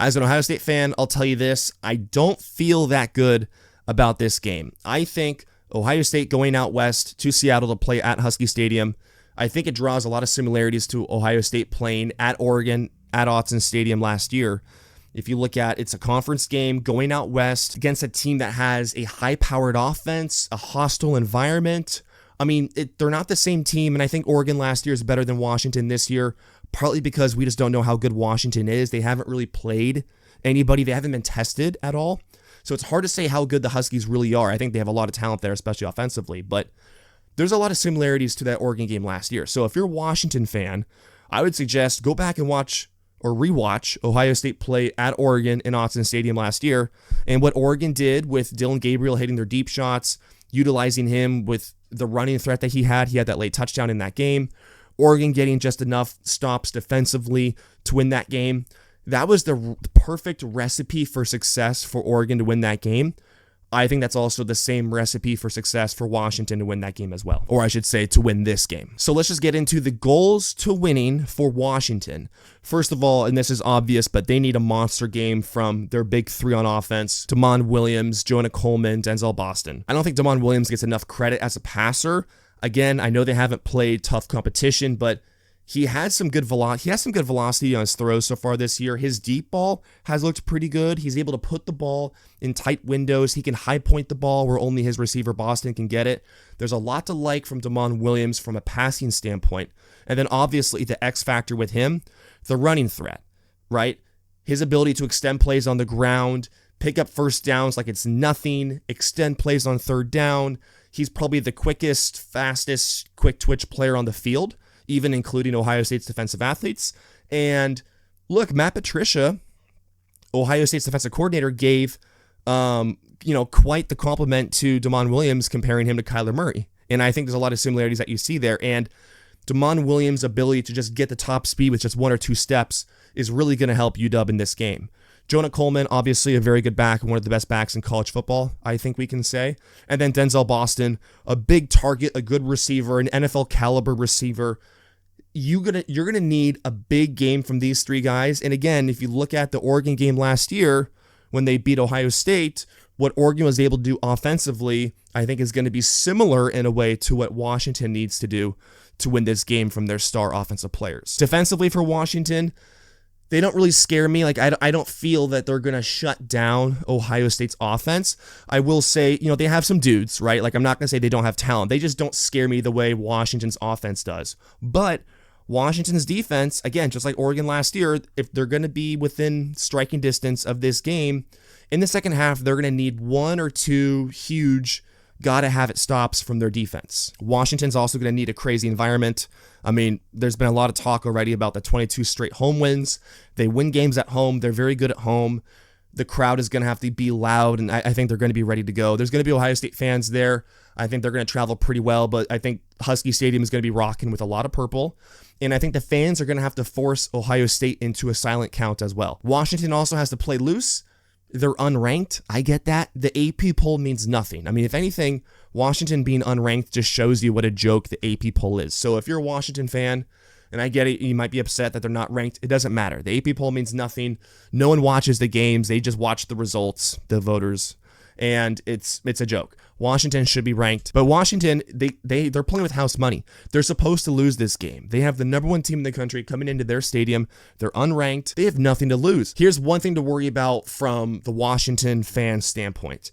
As an Ohio State fan, I'll tell you this, I don't feel that good about this game. I think Ohio State going out west to Seattle to play at Husky Stadium, I think it draws a lot of similarities to Ohio State playing at Oregon at Autzen Stadium last year. If you look at, it's a conference game going out west against a team that has a high-powered offense, a hostile environment. I mean, they're not the same team, and I think Oregon last year is better than Washington this year, partly because we just don't know how good Washington is. They haven't really played anybody. They haven't been tested at all. So it's hard to say how good the Huskies really are. I think they have a lot of talent there, especially offensively, but there's a lot of similarities to that Oregon game last year. So if you're a Washington fan, I would suggest go back and watch or rewatch Ohio State play at Oregon in Autzen Stadium last year, and what Oregon did with Dylan Gabriel hitting their deep shots, utilizing him with the running threat that he had. He had that late touchdown in that game. Oregon getting just enough stops defensively to win that game. That was the perfect recipe for success for Oregon to win that game. I think that's also the same recipe for success for Washington to win that game as well. Or I should say, to win this game. So let's just get into the goals to winning for Washington. First of all, and this is obvious, but they need a monster game from their big three on offense: Damon Williams, Jonah Coleman, Denzel Boston. I don't think Damon Williams gets enough credit as a passer. Again, I know they haven't played tough competition, but he has some good velocity on his throws so far this year. His deep ball has looked pretty good. He's able to put the ball in tight windows. He can high point the ball where only his receiver Boston can get it. There's a lot to like from Damon Williams from a passing standpoint. And then obviously the X factor with him, the running threat, right? His ability to extend plays on the ground, pick up first downs like it's nothing, extend plays on third down. He's probably the quickest, fastest, quick twitch player on the field, even including Ohio State's defensive athletes. And look, Matt Patricia, Ohio State's defensive coordinator, gave quite the compliment to Damon Williams, comparing him to Kyler Murray. And I think there's a lot of similarities that you see there. And Damon Williams' ability to just get the top speed with just one or two steps is really going to help UW in this game. Jonah Coleman, obviously a very good back, one of the best backs in college football, I think we can say. And then Denzel Boston, a big target, a good receiver, an NFL caliber receiver. You're gonna need a big game from these three guys. And again, if you look at the Oregon game last year when they beat Ohio State, what Oregon was able to do offensively, I think is going to be similar in a way to what Washington needs to do to win this game from their star offensive players. Defensively for Washington, they don't really scare me. Like, I don't feel that they're going to shut down Ohio State's offense. I will say, they have some dudes, right? Like, I'm not going to say they don't have talent. They just don't scare me the way Washington's offense does. But Washington's defense, again, just like Oregon last year, if they're going to be within striking distance of this game, in the second half, they're going to need one or two huge gotta-have-it stops from their defense. Washington's also going to need a crazy environment. I mean, there's been a lot of talk already about the 22 straight home wins. They win games at home. They're very good at home. The crowd is going to have to be loud, and I think they're going to be ready to go. There's going to be Ohio State fans there. I think they're going to travel pretty well, but I think Husky Stadium is going to be rocking with a lot of purple. And I think the fans are going to have to force Ohio State into a silent count as well. Washington also has to play loose. They're unranked. I get that. The AP poll means nothing. I mean, if anything, Washington being unranked just shows you what a joke the AP poll is. So if you're a Washington fan, and I get it, you might be upset that they're not ranked. It doesn't matter. The AP poll means nothing. No one watches the games. They just watch the results, the voters, and it's a joke. Washington should be ranked, but Washington, they're playing with house money. They're supposed to lose this game. They have the number one team in the country coming into their stadium. They're unranked. They have nothing to lose. Here's one thing to worry about from the Washington fan standpoint.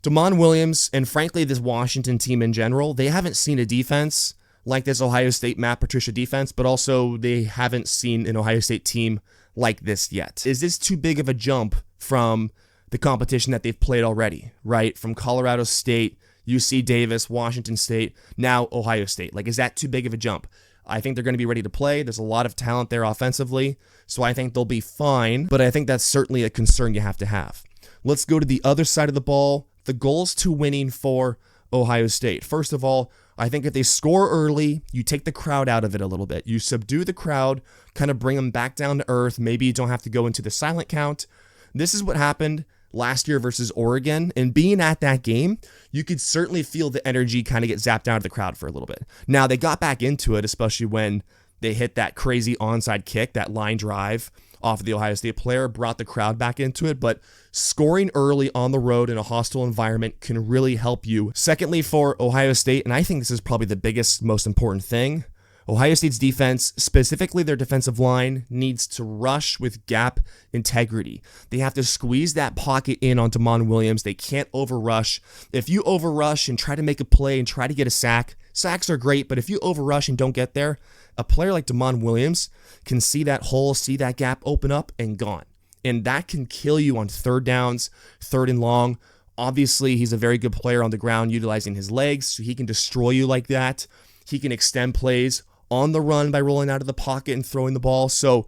Damon Williams, and frankly, this Washington team in general, they haven't seen a defense like this Ohio State Matt Patricia defense, but also they haven't seen an Ohio State team like this yet. Is this too big of a jump from the competition that they've played already, right? From Colorado State, UC Davis, Washington State, now Ohio State. Like, is that too big of a jump? I think they're going to be ready to play. There's a lot of talent there offensively, so I think they'll be fine, but I think that's certainly a concern you have to have. Let's go to the other side of the ball, the goals to winning for Ohio State. First of all, I think if they score early, you take the crowd out of it a little bit. You subdue the crowd, kind of bring them back down to earth. Maybe you don't have to go into the silent count. This is what happened last year versus Oregon, and being at that game, you could certainly feel the energy kind of get zapped out of the crowd for a little bit. Now, they got back into it, especially when they hit that crazy onside kick, that line drive off of the Ohio State player, brought the crowd back into it, but scoring early on the road in a hostile environment can really help you. Secondly, for Ohio State, and I think this is probably the biggest, most important thing, Ohio State's defense, specifically their defensive line, needs to rush with gap integrity. They have to squeeze that pocket in on Damon Williams. They can't overrush. If you overrush and try to make a play and try to get a sack, sacks are great, but if you overrush and don't get there, a player like Damon Williams can see that hole, see that gap open up and gone. And that can kill you on third downs, third and long. Obviously, he's a very good player on the ground utilizing his legs, so he can destroy you like that. He can extend plays on the run by rolling out of the pocket and throwing the ball. So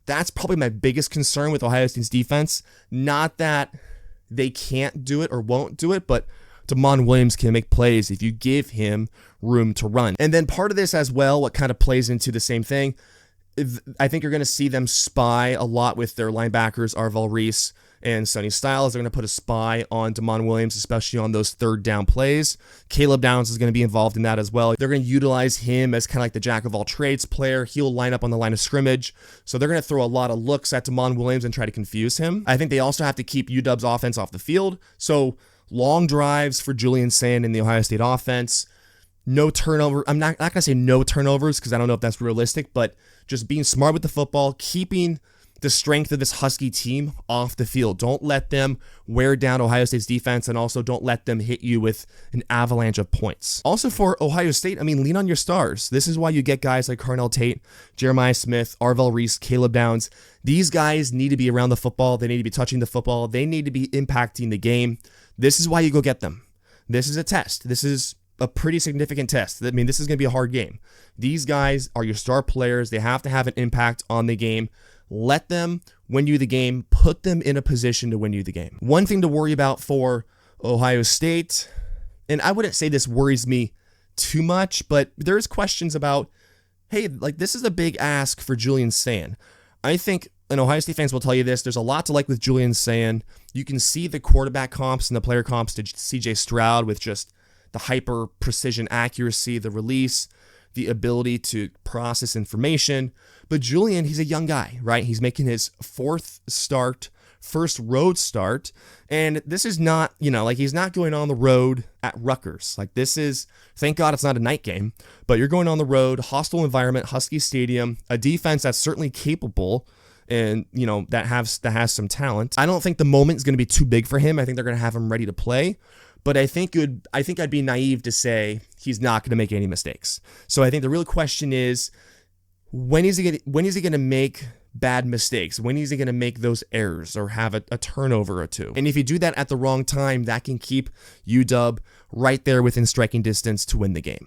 that's probably my biggest concern with Ohio State's defense. Not that they can't do it or won't do it, but Damon Williams can make plays if you give him room to run. And then part of this as well, what kind of plays into the same thing, I think you're going to see them spy a lot with their linebackers, Arvell Reese and Sonny Styles. They're going to put a spy on Damon Williams, especially on those third down plays. Caleb Downs is going to be involved in that as well. They're going to utilize him as kind of like the jack of all trades player. He'll line up on the line of scrimmage. So they're going to throw a lot of looks at Damon Williams and try to confuse him. I think they also have to keep UW's offense off the field. So long drives for Julian Sand in the Ohio State offense. No turnover. I'm not going to say no turnovers because I don't know if that's realistic, but just being smart with the football, keeping the strength of this Husky team off the field. Don't let them wear down Ohio State's defense, and also don't let them hit you with an avalanche of points. Also for Ohio State, lean on your stars. This is why you get guys like Carnell Tate, Jeremiah Smith, Arvell Reese, Caleb Downs. These guys need to be around the football. They need to be touching the football. They need to be impacting the game. This is why you go get them. This is a test. This is a pretty significant test. This is going to be a hard game. These guys are your star players. They have to have an impact on the game. Let them win you the game. Put them in a position to win you the game. One thing to worry about for Ohio State, and I wouldn't say this worries me too much, but there's questions about, hey, this is a big ask for Julian Sand. I think, and Ohio State fans will tell you this, there's a lot to like with Julian Sand. You can see the quarterback comps and the player comps to CJ Stroud with just the hyper precision accuracy, the release, the ability to process information. But Julian, he's a young guy, right? He's making his first road start. And this is not, he's not going on the road at Rutgers. This is, thank God it's not a night game, but you're going on the road, hostile environment, Husky Stadium, a defense that's certainly capable and, that has some talent. I don't think the moment is going to be too big for him. I think they're going to have him ready to play. But I think I'd be naive to say he's not going to make any mistakes. So I think the real question is, when is he going to make bad mistakes? When is he going to make those errors or have a turnover or two? And if you do that at the wrong time, that can keep UW right there within striking distance to win the game.